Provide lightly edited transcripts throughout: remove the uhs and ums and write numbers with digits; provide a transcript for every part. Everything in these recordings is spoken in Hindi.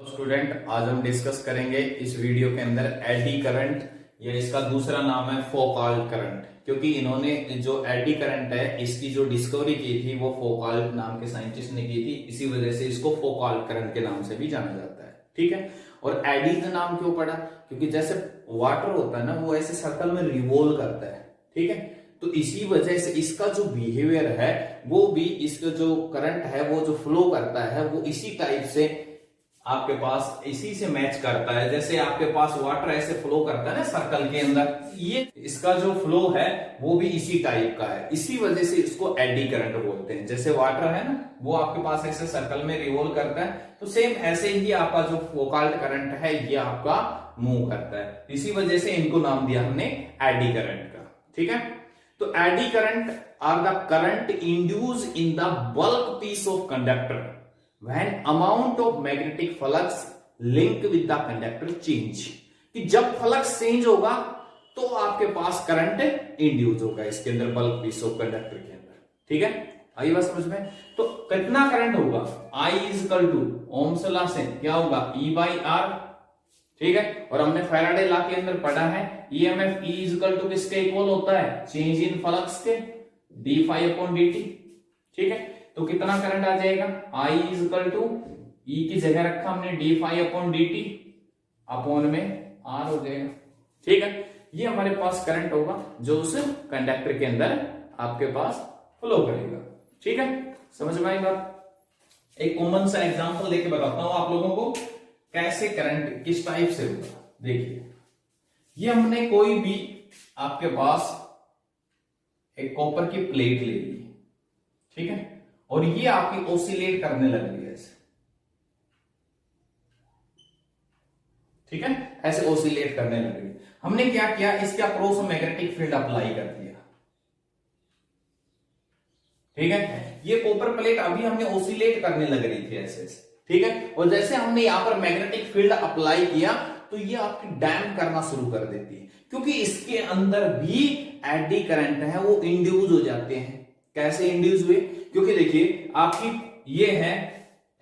तो स्टूडेंट, आज हम डिस्कस करेंगे इस वीडियो के अंदर एडी करंट, या इसका दूसरा नाम है फौकाल्ट करंट। क्योंकि इन्होंने जो एडी करंट है इसकी जो डिस्कवरी की थी वो फौकाल्ट नाम के साइंटिस्ट ने की थी, इसी वजह से इसको फौकाल्ट करंट के नाम से भी जाना जाता है। ठीक है। और एडी का नाम क्यों पड़ा? क्योंकि जैसे वाटर होता है ना, वो ऐसे सर्कल में रिवॉल्व करता है। ठीक है। तो इसी वजह से इसका जो बिहेवियर है वो भी, इसका जो करंट है वो जो फ्लो करता है वो इसी टाइप से आपके पास इसी से मैच करता है। जैसे आपके पास वाटर ऐसे फ्लो करता है ना सर्कल के अंदर, ये इसका जो फ्लो है वो भी इसी टाइप का है। इसी वजह से इसको एडी करंट बोलते हैं। जैसे वाटर है ना, वो आपके पास ऐसे सर्कल में रिवॉल्व करता है, तो सेम ऐसे ही आपका जो फौकाल्ट करंट है ये आपका मूव करता है। इसी वजह से इनको नाम दिया हमने एडी करंट का। ठीक है। तो eddy current are the current induce in the bulk piece of conductor when amount of magnetic flux link with the conductor change। कि जब फ्लक्स चेंज होगा तो आपके पास करंट इंड्यूस होगा इसके अंदर, बल्क पीस ऑफ कंडक्टर के अंदर। ठीक है, आई बात समझ में? तो कितना करंट होगा? I is equal to ohm's law से क्या होगा? E by R. ठीक है। और हमने फैराडे लॉ के अंदर पढ़ा है EMF E is equal to किसके इक्वल होता है? चेंज इन फ्लक्स के d phi upon d t. ठीक है। तो कितना करंट आ जाएगा? I is equal to E की जगह रखा हमने d phi upon d t, upon में R हो जाएगा। ठीक है। ये हमारे पास करंट होगा जो उस कंडक्टर के अंदर आपके पास फ्लो करेगा। ठीक है, समझ में आई बात? एक कॉमन सा एग्जांपल लेके बताता हूं आप लोगों को कैसे करंट किस टाइप से होगा। देखिए, ये हमने कोई भी आपके पास एक कॉपर की प्लेट ले ली। ठीक है। और ये आपकी ऑसिलेट करने लग रही है ऐसे। ठीक है, ऐसे ऑसिलेट करने लग रही है। हमने क्या किया? इसके अक्रॉस मैग्नेटिक फील्ड अप्लाई कर दिया। ठीक है। ये कॉपर प्लेट अभी हमने ऑसिलेट करने लग रही थी ऐसे ऐसे। ठीक है। और जैसे हमने यहां पर मैग्नेटिक फील्ड अप्लाई किया तो ये आपकी डैम्प करना शुरू कर देती है, क्योंकि इसके अंदर भी एडी करंट है वो इंड्यूस हो जाते हैं। कैसे इंड्यूस हुए? क्योंकि देखिए आपकी ये है,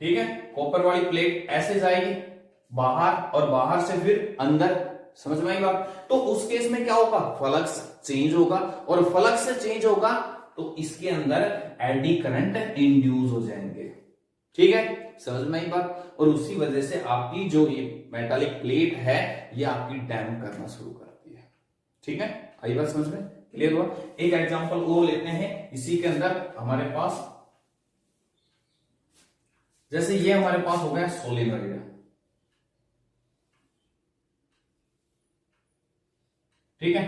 ठीक है, कॉपर वाली प्लेट ऐसे जाएगी बाहर और बाहर से फिर अंदर। समझ में आई बात? तो उस केस में क्या होगा? फ्लक्स चेंज होगा, और फ्लक्स से चेंज होगा तो इसके अंदर एडी करंट इंड्यूस हो जाएंगे। ठीक है, समझ में आई बात? और उसी वजह से आपकी जो ये मेटालिक प्लेट है ये आपकी डैम्प करना शुरू करती है। ठीक है, आई बात समझ में? क्लियर हुआ? एक एग्जांपल और लेते हैं इसी के अंदर। हमारे पास जैसे ये हमारे पास हो गया सोलेनोइड। ठीक है,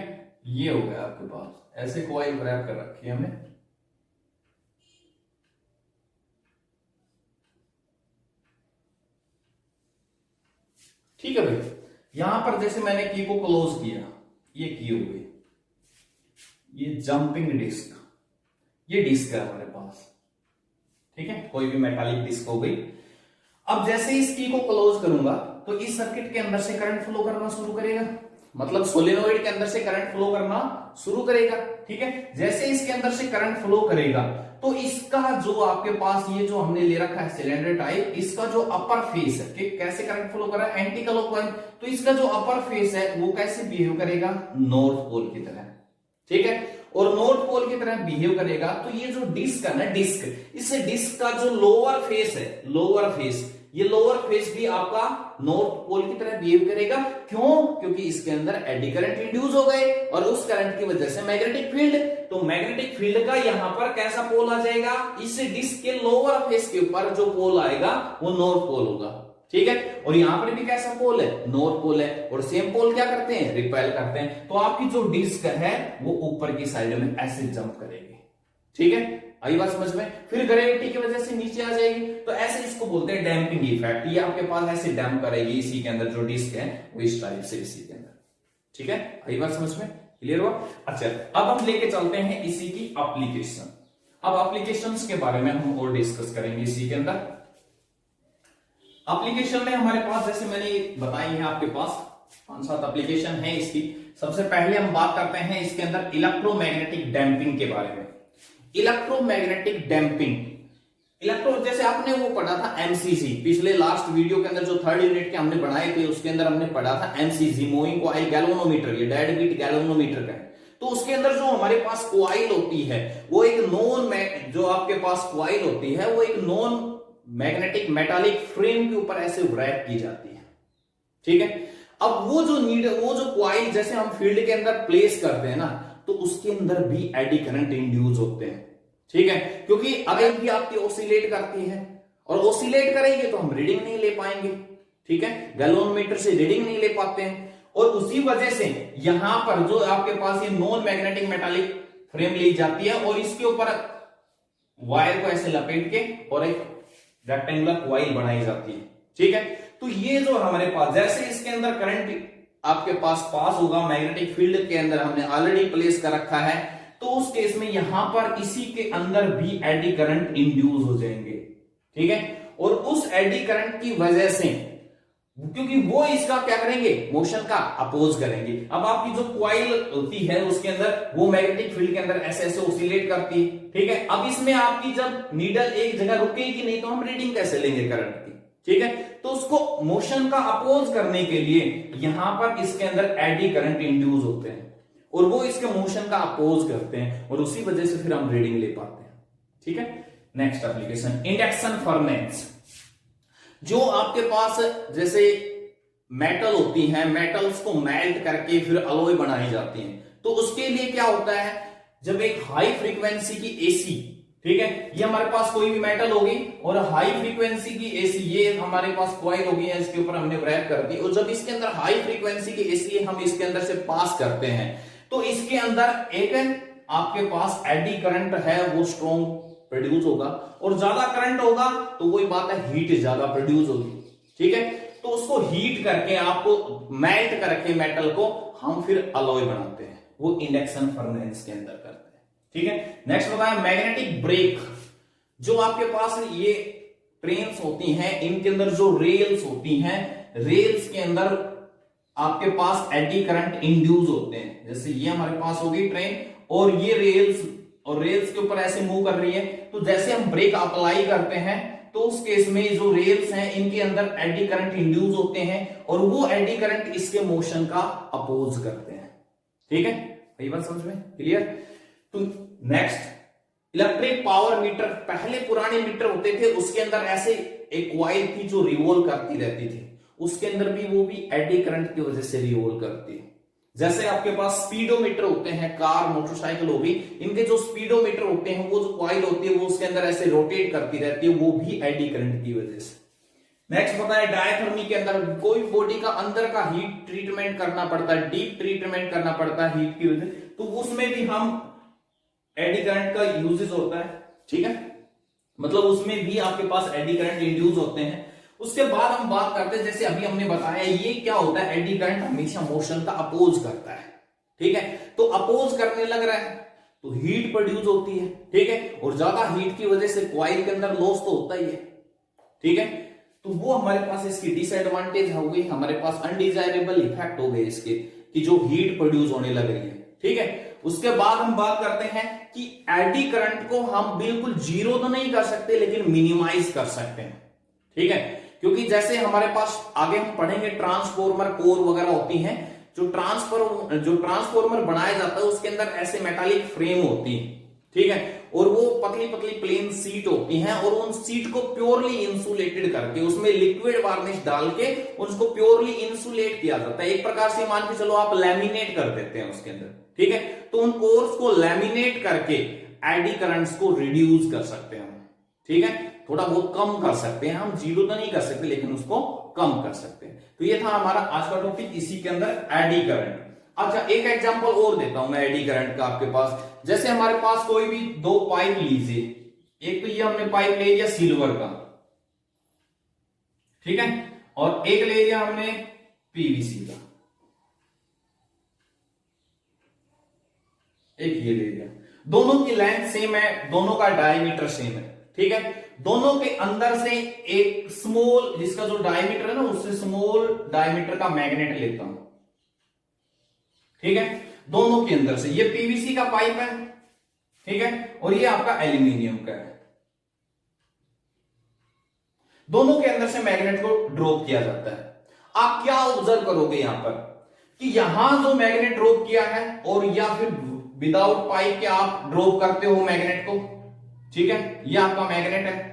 ये हो गया आपके पास ऐसे कॉइल रैप कर रखी है हमने। ठीक है भाई, यहां पर जैसे मैंने की को क्लोज किया, ये की हो गई, ये जंपिंग डिस्क, ये डिस्क है हमारे पास। ठीक है, कोई भी मेटालिक डिस्क हो गई। अब जैसे इस की को क्लोज करूंगा तो इस सर्किट के अंदर से करंट फ्लो करना शुरू करेगा, मतलब सोलेनोइड के अंदर से करंट फ्लो करना शुरू करेगा। ठीक है। जैसे इसके अंदर से करंट फ्लो करेगा तो इसका जो आपके पास ये जो हमने ले रखा है सिलेंडर टाइप, इसका जो अपर फेस है कि कैसे करंट फ्लो कर रहा है? Anti clockwise. तो इसका जो अपर फेस है वो कैसे बिहेव करेगा? नॉर्थ पोल की तरह। ठीक है। और नॉर्थ पोल की तरह बिहेव करेगा तो ये जो डिस्क है ना, डिस्क, इस डिस्क का जो लोअर फेस है, लोअर फेस, ये लोअर फेस भी आपका नॉर्थ पोल की तरह बिहेव करेगा। क्यों? क्योंकि इसके अंदर एडी करंट इंड्यूस हो गए और उस करंट की वजह से मैग्नेटिक फील्ड, तो मैग्नेटिक फील्ड का यहां पर कैसा पोल आ जाएगा? इस डिस्क के लोअर फेस के ऊपर जो पोल आएगा वो नॉर्थ पोल होगा। ठीक है। और यहां पर भी कैसा पोल है? नॉर्थ पोल है। और सेम पोल क्या करते हैं? रिपेल करते हैं। तो आपकी जो डिस्क है वो ऊपर की साइड में ऐसे जंप करेगी। ठीक है, आई बात समझ में? फिर ग्रेविटी की वजह से नीचे आ जाएगी, तो ऐसे इसको बोलते हैं डैम्पिंग इफेक्ट। ये आपके पास ऐसे डैम्प करेगी इसी के अंदर, जो डिस्क है वो इस टाइप से इसी के अंदर। ठीक है, आई बात समझ में? क्लियर हुआ? अच्छा, अब हम लेके चलते हैं इसी की एप्लीकेशन। अब एप्लीकेशंस के बारे में हम और डिस्कस करेंगे इसी के अंदर। एप्लीकेशन में हमारे पास जैसे मैंने बताई है आपके पास 5-7 एप्लीकेशन है इसकी। सबसे पहले हम बात करते हैं इसके अंदर इलेक्ट्रोमैग्नेटिक डैम्पिंग के बारे में। इलेक्ट्रोमैग्नेटिक डैम्पिंग इलेक्ट्रो, जैसे आपने वो पढ़ा था एमसीसी, पिछले लास्ट वीडियो के अंदर जो थर्ड यूनिट के हमने बनाए थे उसके अंदर हमने पढ़ा था एमसीसी, मूविंग कॉइल गैल्वेनोमीटर, ये डेड बीट गैल्वेनोमीटर का है। तो उसके अंदर जो हमारे पास कॉइल होती है वो एक नॉन, जो आपके पास कॉइल होती है वो एक नॉन मैग्नेटिक मेटालिक फ्रेम के ऊपर ऐसे रैप की जाती है, ठीक है। अब वो जो कॉइल जैसे हम फील्ड के अंदर प्लेस करते हैं ना, तो उसके अंदर भी एडी करंट इंड्यूस होते हैं, ठीक है। क्योंकि अगर भी आपकी ऑसिलेट करती है और ऑसिलेट करेंगे तो हम रीडिंग नहीं ले पाएंगे, ठीक है, गैल्वेनोमीटर से रीडिंग नहीं ले पाते हैं। और उसी वजह से यहां पर जो आपके पास ये नॉन मैग्नेटिक मेटालिक फ्रेम ली जाती है और इसके ऊपर वायर को ऐसे लपेट के और एक रेक्टेंगुलर कॉइल बनाई जाती है, ठीक है। तो ये जो हमारे पास जैसे इसके अंदर करंट आपके पास होगा, मैग्नेटिक फील्ड के अंदर हमने ऑलरेडी प्लेस कर रखा है, तो उस केस में यहां पर इसी के अंदर भी एडी करंट इंड्यूस हो जाएंगे, ठीक है। और उस एडी करंट की वजह से, क्योंकि वो इसका क्या करेंगे, मोशन का अपोज करेंगे। अब आपकी जो कॉइल होती है उसके अंदर वो मैग्नेटिक फील्ड के अंदर ऐसे ऐसे ऑसिलेट करती है, ठीक है। अब इसमें आपकी जब नीडल एक जगह रुकेगी नहीं तो हम रीडिंग कैसे लेंगे करंट की, ठीक है। तो उसको मोशन का अपोज करने के लिए यहां पर इसके अंदर एडी करंट इंड्यूस होते हैं और वो इसके मोशन का अपोज करते हैं और उसी वजह से फिर हम रीडिंग ले पाते हैं, ठीक है। Next application, induction furnace. जो आपके पास जैसे मेटल होती है, मेटल्स को मेल्ट करके फिर अलॉय बनाई जाती है, तो उसके लिए क्या होता है, जब एक हाई फ्रीक्वेंसी की एसी, ठीक है, ये हमारे पास कोई भी मेटल होगी और हाई फ्रीक्वेंसी की एसी, ये हमारे पास कॉइल होगी, इसके ऊपर हमने रैप कर दी, और जब इसके अंदर हाई फ्रीक्वेंसी की एसी हम इसके अंदर से पास करते हैं तो इसके अंदर एक आपके पास एडी करंट है वो स्ट्रॉन्ग प्रोड्यूस होगा, और ज्यादा करंट होगा तो वही बात है हीट ज्यादा प्रोड्यूस होगी, ठीक है। तो उसको हीट करके आपको मेल्ट करके मेटल को हम फिर अलॉय बनाते हैं, वो इंडक्शन फर्नेस के अंदर करते हैं, ठीक है। नेक्स्ट बताएं मैग्नेटिक ब्रेक। जो आपके पास ये ट्रेन्स होती हैं इनके अंदर जो रेल्स होती हैं, रेल्स के अंदर आपके पास एडी करंट इंड्यूस होते हैं। जैसे ये हमारे पास होगी ट्रेन और ये रेल्स के ऊपर ऐसे मूव कर रही है, तो जैसे हम ब्रेक अप्लाई करते हैं तो उस केस में जो रेल्स हैं इनके अंदर एडी करंट इंड्यूस होते हैं और वो एडी करंट इसके मोशन का अपोज करते हैं, ठीक है। यही बात समझ में क्लियर। तो नेक्स्ट, इलेक्ट्रिक पावर मीटर। पहले पुराने मीटर होते थे उसके अंदर ऐसे एक कॉइल थी जो रिवॉल्व करती रहती थी, उसके अंदर भी वो भी एडी करंट की वजह से रिवॉल्व करती है। जैसे आपके पास स्पीडोमीटर होते हैं, कार मोटरसाइकिल होगी, इनके जो स्पीडोमीटर होते हैं वो जो कॉइल होती है वो उसके अंदर ऐसे रोटेट करती रहती है, वो भी एडी करंट की वजह से। नेक्स्ट बताएं डायथर्मी के अंदर कोई बॉडी का अंदर का हीट ट्रीटमेंट करना पड़ता है, डीप ट्रीटमेंट करना पड़ता है हीट की वजह, तो उसमें भी हम एडी करंट का यूजेस होता है, ठीक है। मतलब उसमें भी आपके पास एडी करंट इंड्यूस होते हैं। उसके बाद हम बात करते हैं, जैसे अभी हमने बताया ये क्या होता है, एडी करंट हमेशा मोशन का अपोज करता है, ठीक है। तो अपोज करने लग रहा है तो हीट प्रोड्यूस होती है, ठीक है, और ज्यादा हीट की वजह से कॉइल के अंदर लॉस तो होता ही है, ठीक है। तो वो हमारे पास इसकी डिसएडवांटेज हो गई, हमारे पास अनडिजायरेबल इफेक्ट हो गए इसके, कि जो हीट प्रोड्यूस होने लग रही है, ठीक है। उसके बाद हम बात करते हैं कि एडी करंट को हम बिल्कुल जीरो तो नहीं कर सकते लेकिन मिनिमाइज कर सकते हैं, ठीक है। क्योंकि जैसे हमारे पास आगे हम पढ़ेंगे ट्रांसफॉर्मर कोर वगैरह होती हैं, जो ट्रांसफॉर्मर बनाया जाता है उसके अंदर ऐसे मेटालिक फ्रेम होती है, ठीक है, और वो पतली पतली प्लेन सीट होती हैं और उन सीट को प्योरली इंसुलेटेड करके उसमें लिक्विड वार्निश डाल के उसको प्योरली इंसुलेट किया जाता है। एक प्रकार से मान के चलो आप लैमिनेट कर देते हैं उसके अंदर, ठीक है। तो उन कोर्स को लैमिनेट करके एडी करंट्स को रिड्यूस कर सकते हैं, ठीक है, थोड़ा बहुत कम कर सकते हैं, हम जीरो तो नहीं कर सकते लेकिन उसको कम कर सकते हैं। तो ये था हमारा आज का टॉपिक, इसी के अंदर एडी करंट। अच्छा एक एग्जांपल और देता हूं मैं एडी करंट का आपके पास। जैसे हमारे पास कोई भी दो पाइप लीजिए, एक तो ये हमने पाइप ले लिया सिल्वर का, ठीक है, और एक ले लिया हमने पीवीसी का, एक ये ले लिया, दोनों की लेंथ सेम है, दोनों का डायमीटर सेम है, ठीक है। दोनों के अंदर से एक स्मॉल, जिसका जो डायमीटर है ना उससे स्मॉल डायमीटर का मैग्नेट लेता हूं, ठीक है। दोनों के अंदर से ये पीवीसी का पाइप है, ठीक है, और ये आपका एल्यूमिनियम का है, दोनों के अंदर से मैग्नेट को ड्रॉप किया जाता है। आप क्या ऑब्जर्व करोगे यहां पर कि यहां जो मैग्नेट ड्रॉप किया है और या फिर विदाउट पाइप के आप ड्रॉप करते हो मैग्नेट को, ठीक है, ये आपका मैग्नेट है।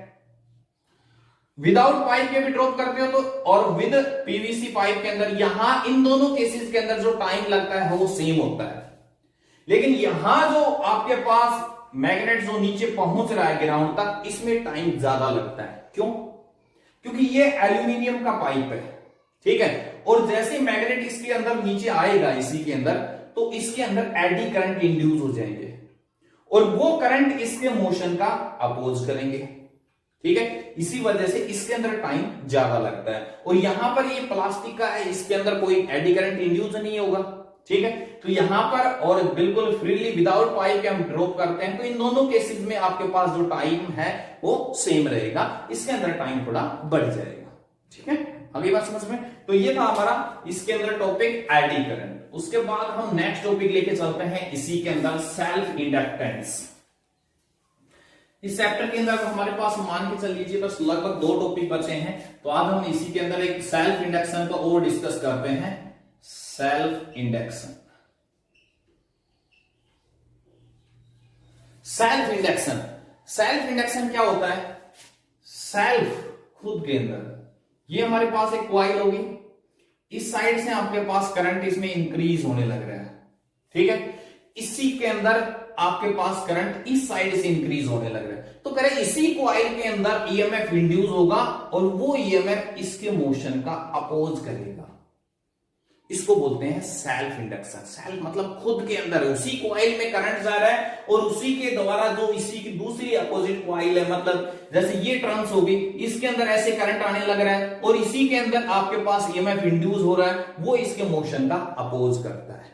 विदाउट पाइप के भी ड्रॉप करते हो तो, और विद पीवीसी पाइप के अंदर, यहां इन दोनों केसेस के अंदर जो टाइम लगता है वो सेम होता है। लेकिन यहां जो आपके पास मैग्नेट जो नीचे पहुंच रहा है ग्राउंड तक, इसमें टाइम ज्यादा लगता है। क्यों? क्योंकि ये एल्यूमिनियम का पाइप है, ठीक है, और जैसे मैग्नेट इसके अंदर नीचे आएगा इसी के अंदर, तो इसके अंदर एडी करंट इंड्यूस हो जाएंगे और वो करंट इसके मोशन का अपोज करेंगे, ठीक है। इसी वजह से इसके अंदर टाइम ज्यादा लगता है। और यहां पर ये प्लास्टिक का है, इसके अंदर कोई एडी करंट इंड्यूस नहीं होगा, ठीक है। तो यहां पर और बिल्कुल फ्रीली विदाउट पाइप के हम ड्रॉप करते हैं, तो इन दोनों केसेस में आपके पास जो टाइम है वो सेम रहेगा, इसके अंदर टाइम थोड़ा बढ़ जाएगा, ठीक है। अगली बात समझ में? तो ये था हमारा इसके अंदर टॉपिक एडी करंट। उसके बाद हम नेक्स्ट टॉपिक लेके चलते हैं इसी के अंदर सेल्फ इंडक्टेंस। इस चैप्टर के अंदर हमारे पास मान के चल लीजिए बस लगभग 2 टॉपिक बचे हैं, तो आज हम इसी के अंदर एक सेल्फ इंडक्शन को और डिस्कस करते हैं। Self induction, self induction, self induction क्या होता है? सेल्फ खुद के अंदर, ये हमारे पास एक कॉइल होगी, इस साइड से आपके पास करंट इसमें इंक्रीज होने लग रहा है, ठीक है। इसी के अंदर आपके पास करंट इस साइड से इंक्रीज होने लग रहा है, तो करें इसी कॉइल के अंदर ईएमएफ इंड्यूस होगा और वो ईएमएफ इसके मोशन का अपोज करेगा। इसको बोलते हैं सेल्फ इंडक्शन। सेल्फ मतलब खुद के अंदर, उसी कॉइल में करंट जा रहा है और उसी के द्वारा जो इसी की दूसरी अपोजिट कॉइल है, मतलब जैसे ये टर्न्स होगी, इसके अंदर ऐसे करंट आने लग रहा है और इसी के अंदर आपके पास ईएमएफ इंड्यूस हो रहा है, वो इसके मोशन का अपोज करता है,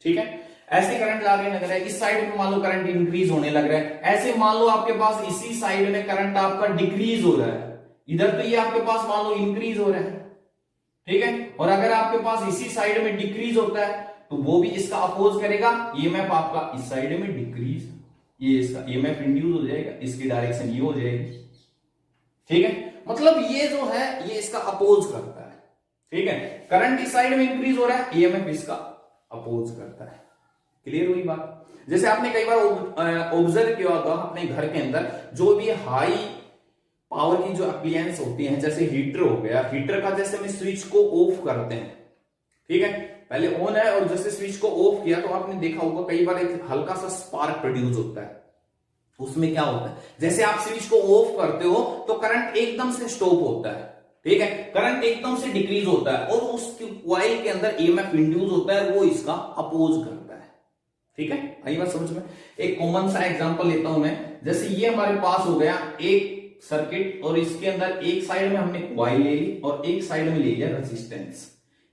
ठीक है। ऐसे करंट जाने लग रहा है, इस साइड में मान लो करंट इंक्रीज होने लग रहा है, ऐसे मान लो आपके पास इसी साइड में करंट आपका डिक्रीज हो रहा है, इधर तो ये आपके पास मान लो इंक्रीज हो रहा है, ठीक है। और अगर आपके पास इसी साइड में डिक्रीज होता है तो वो भी इसका अपोज करेगा, ईएमएफ आपका इस साइड में डिक्रीज, ये इसका ईएमएफ इंड्यूस हो जाएगा, इसकी डायरेक्शन ये हो जाएगी, ठीक है। मतलब ये जो है ये इसका अपोज करता है, ठीक है। करंट इस साइड में इंक्रीज हो रहा है, ईएमएफ इसका अपोज करता है। क्लियर हुई बात? जैसे आपने कई बार ऑब्जर्व किया होगा अपने घर के अंदर, जो भी हाई पावर की जो अप्लायंस होती हैं, जैसे हीटर हो गया, हीटर का जैसे हम स्विच को ऑफ करते हैं, ठीक है, पहले ऑन है और जैसे स्विच को ऑफ किया तो आपने देखा होगा कई बार एक हल्का सा स्पार्क प्रोड्यूस होता है। उसमें क्या होता है, जैसे आप स्विच को ऑफ करते हो तो करंट एकदम से स्टॉप होता है, ठीक है, करंट एकदम से डिक्रीज होता है और उस कॉइल के अंदर ईएमएफ इंड्यूस होता है, वो इसका अपोज करता है, ठीक है। आई बात समझ में? एक कॉमन सा एग्जांपल लेता हूं मैं, जैसे ये हमारे पास हो गया एक सर्किट और इसके अंदर एक साइड में हमने कॉइल ले ली और एक साइड में ले लिया रेजिस्टेंस।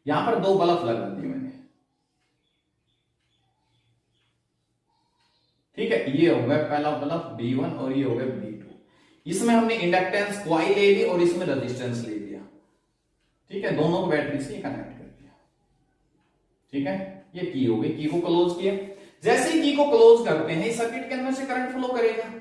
यहां पर 2 बल्ब लगा दिए मैंने, ठीक है। ये हो गया पहला बल्ब B1 और ये हो गया B2। इसमें हमने इंडक्टेंस कॉइल ले ली और इसमें रेजिस्टेंस ले लिया, ठीक है, दोनों को बैटरी से कनेक्ट कर दिया, ठीक है। ये की हो गई, की को क्लोज किया। जैसे ही की को क्लोज करते हैं इस सर्किट के अंदर से करंट फ्लो करेगा।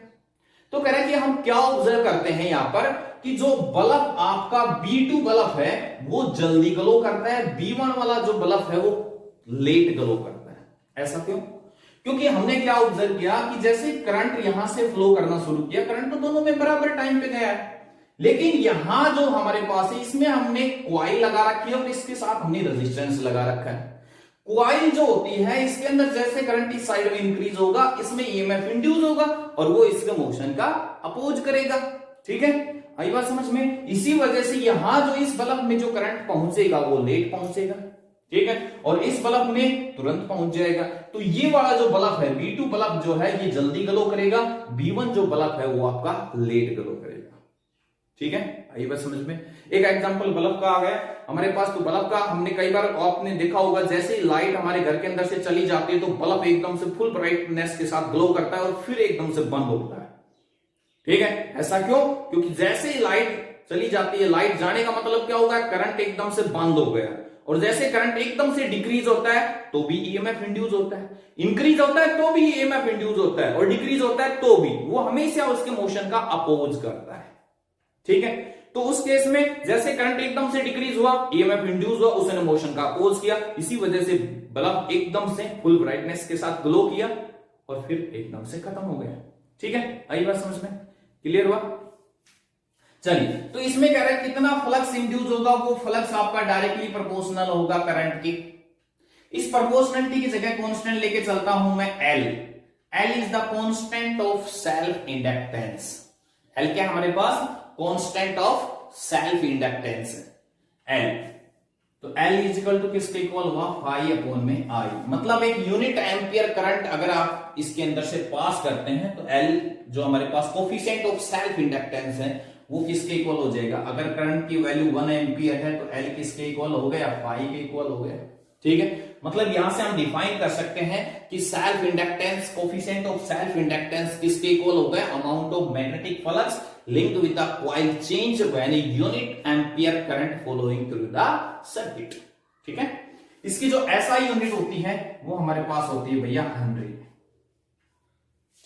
तो कह रहे हैं कि हम क्या ऑब्जर्व करते हैं यहां पर कि जो बल्ब आपका B2 बल्ब है वो जल्दी ग्लो करता है, B1 वाला जो बल्ब है वो लेट ग्लो करता है। ऐसा क्यों? क्योंकि हमने क्या ऑब्जर्व किया कि जैसे करंट यहां से फ्लो करना शुरू किया, करंट तो दोनों में बराबर टाइम पे गया है, लेकिन यहां जो हमारे पास है इसमें हमने कॉइल लगा रखी है और इसके साथ हमने रेजिस्टेंस लगा रखा है। कॉइल जो होती है इसके अंदर जैसे करंट इस साइड में इंक्रीज होगा, इसमें ईएमएफ इंड्यूस होगा और वो इसके मोशन का अपोज करेगा, ठीक है। आई बात समझ में? इसी वजह से यहां जो इस बल्ब में जो करंट पहुंचेगा वो लेट पहुंचेगा, ठीक है, और इस बल्ब में तुरंत पहुंच जाएगा। तो ये वाला जो बल्ब है B2 बल्ब जो है ये जल्दी ग्लो करेगा, B1 जो बल्ब है वो आपका लेट ग्लो करेगा, ठीक है। आई बात समझ में? एक एग्जांपल बल्ब का आ गया हमारे पास। तो बल्ब का हमने कई बार आपने देखा होगा, जैसे लाइट हमारे घर के अंदर से चली जाती है तो बल्ब एकदम से फुल ब्राइटनेस के साथ ग्लो करता है और फिर एकदम से बंद होता है, ठीक है। ऐसा क्यों? क्योंकि जैसे ही लाइट चली जाती है, लाइट जाने का मतलब क्या होगा, करंट एकदम से बंद हो गया, और जैसे करंट एकदम से डिक्रीज होता है तो भी ईएमएफ इंड्यूस होता है, इंक्रीज होता है तो भी ईएमएफ इंड्यूस होता है, और डिक्रीज होता है तो भी, वो हमेशा उसके मोशन का अपोज करता है, ठीक है। तो उस केस में जैसे करंट एकदम से डिक्रीज हुआ, ईएमएफ इंड्यूस हुआ, उसने मोशन का अपोज किया, इसी वजह से बल्ब एकदम से फुल ब्राइटनेस के साथ ग्लो किया और फिर एकदम से खत्म हो गया। ठीक है, आई बात समझ में? क्लियर हुआ? चलिए, तो इसमें कह रहा है कितना फ्लक्स इंड्यूस होगा, वो फ्लक्स आपका डायरेक्टली प्रोपोर्शनल होगा करंट की। इस प्रोपोर्शनलिटी की जगह कांस्टेंट लेके चलता हूं मैं L. L is the constant of self inductance. L क्या हमारे पास? Constant of self inductance L. तो एल इज इक्वल टू किसके इक्वल हुआ? फाई अपॉन में आई। मतलब एक यूनिट एम्पियर करंट अगर आप इसके अंदर से पास करते हैं तो एल जो हमारे पास कोफिशिएंट ऑफ सेल्फ इंडक्टेंस है वो किसके इक्वल हो जाएगा? अगर करंट की वैल्यू 1 एम्पियर है तो एल किसके इक्वल हो गया? फाई के इक्वल हो गया। ठीक है, मतलब यहां से हम डिफाइन कर सकते हैं कि self inductance, coefficient of self inductance किसके इक्वल हो गया? Amount of magnetic flux linked with the coil change when a unit ampere current flowing through the circuit। ठीक है, इसकी जो SI यूनिट होती है वो हमारे पास होती है भैया हेनरी।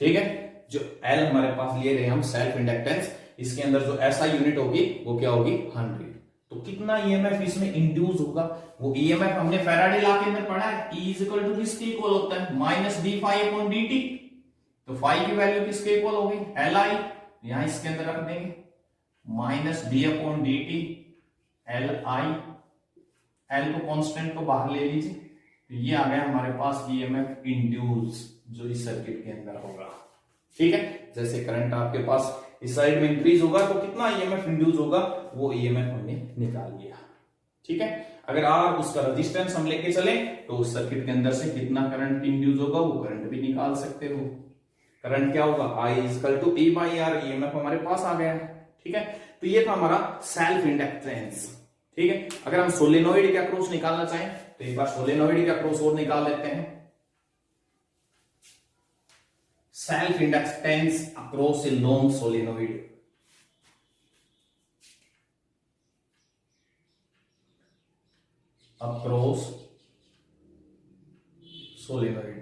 ठीक है, जो L हमारे पास लिए रहे हम सेल्फ इंडक्टेंस, इसके अंदर जो SI यूनिट होगी वो क्या होगी? हेनरी। तो कितना ईएमएफ इसमें इंड्यूस होगा? वो ईएमएफ हमने फैराडे लॉ के अंदर पढ़ा है, E इज इक्वल टू किसके इक्वल होता है? Minus d phi upon d t. तो फाई की वैल्यू किसके इक्वल होगी? एल आई, यहां इसके अंदर रख देंगे minus d upon d t L I. L को कांस्टेंट को बाहर ले लीजिए, तो ये आ गया हमारे पास ईएमएफ इंड्यूस जो इस सर्किट के अंदर होगा। ठीक है, जैसे करंट आपके पास इस साइड में इंक्रीज होगा तो कितना ईएमएफ इंड्यूस होगा वो ईएमएफ हमने निकाल लिया। ठीक है, अगर आप उसका रेजिस्टेंस हम लेके चले तो उस सर्किट के अंदर से कितना करंट इंड्यूस होगा वो करंट भी निकाल सकते हो। करंट क्या होगा? I equal to E by R. EMF हमारे पास आ गया है। ठीक है, तो ये था हमारा सेल्फ इंडक्टेंस। ठीक है, अगर हम सोलेनोइड के अक्रॉस निकालना चाहें तो एक बार सोलेनोइड के अक्रॉस और निकाल लेते हैं। Self inductance across a long solenoid. Across solenoid.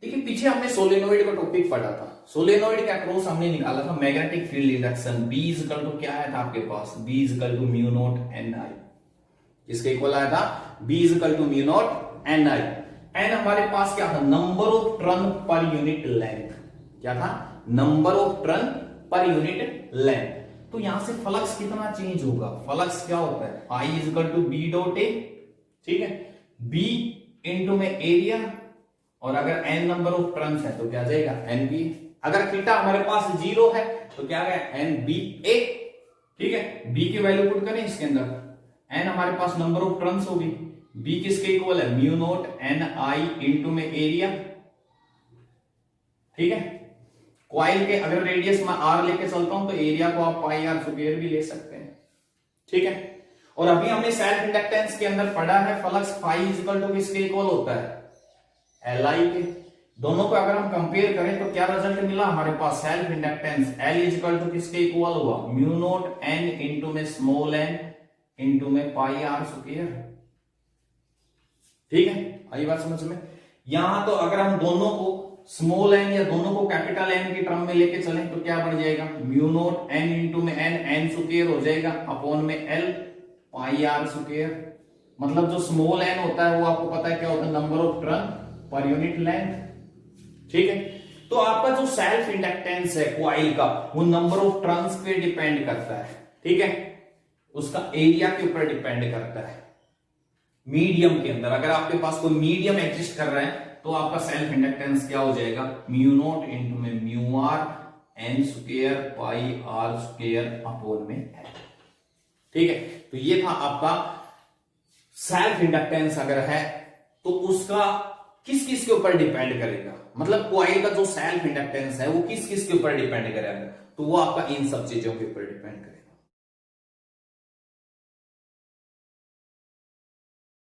देखिए, पीछे हमने सोलेनोइड का टॉपिक पढ़ा था। सोलेनोइड के अक्रॉस हमने निकाला था magnetic field induction. B equal to क्या आया था आपके पास? B equal to mu naught N I. किसके इक्वल आया था? B equal to mu naught N I. N हमारे पास क्या था? Number of turn per unit length. क्या था? Number of turn per unit length. तो यहां से फ्लक्स कितना चेंज होगा? फ्लक्स क्या होता है? I equal to B dot A. ठीक है, B इंटू में एरिया, और अगर n नंबर ऑफ टर्न्स है तो क्या जाएगा? NB। अगर थीटा हमारे पास 0 है तो क्या गया? NBA। ठीक है, B की वैल्यू पुट करें इसके अंदर, n हमारे पास नंबर ऑफ टर्न्स होगी, B किसके इक्वल है? म्यू नॉट एन आई इंटू में एरिया। ठीक है, कॉइल के अगर रेडियस में r लेके चलता हूं तो एरिया को आप पाई आर स्क्वायर भी ले सकते हैं। ठीक है, और अभी हमने सेल्फ इंडक्टेंस के अंदर पढ़ा है फ्लक्स फाई इक्वल टू किसके इक्वल होता है? Li के। दोनों को अगर हम कंपेयर करें तो क्या रिजल्ट मिला हमारे पास? Self inductance L equal to किसके इक्वल हुआ? म्यू नॉट n इंटू में स्मॉल n इंटू में पाई आर स्क्वायर। ठीक है, आई बात समझ में? यहां तो अगर हम दोनों को स्मॉल n या दोनों को कैपिटल N के टर्म में लेके चलें तो क्या बन जाएगा? म्यू नॉट n इंटू में n स्क्वायर हो जाएगा अपॉन में L पाई आर स्क्वायर। मतलब जो स्मॉल n होता है वो आपको पता है क्या होता है? Number of turn per unit length. ठीक है, तो आपका जो सेल्फ इंडक्टेंस है कॉइल का वो नंबर ऑफ टर्न्स पे डिपेंड करता है। ठीक है, उसका एरिया के ऊपर डिपेंड करता है। मीडियम के अंदर अगर आपके पास कोई मीडियम एग्जिस्ट कर रहा है तो आपका सेल्फ इंडक्टेंस क्या हो जाएगा? म्यू नॉट इंटू में mu R N square pi R square upon में एल। ठीक है, तो ये था आपका सेल्फ इंडक्टेंस। अगर है तो उसका किस किस के ऊपर डिपेंड करेगा? मतलब कॉइल का जो सेल्फ इंडक्टेंस है वो किस किस के ऊपर डिपेंड करेगा? तो वो आपका इन सब चीजों के ऊपर डिपेंड करेगा।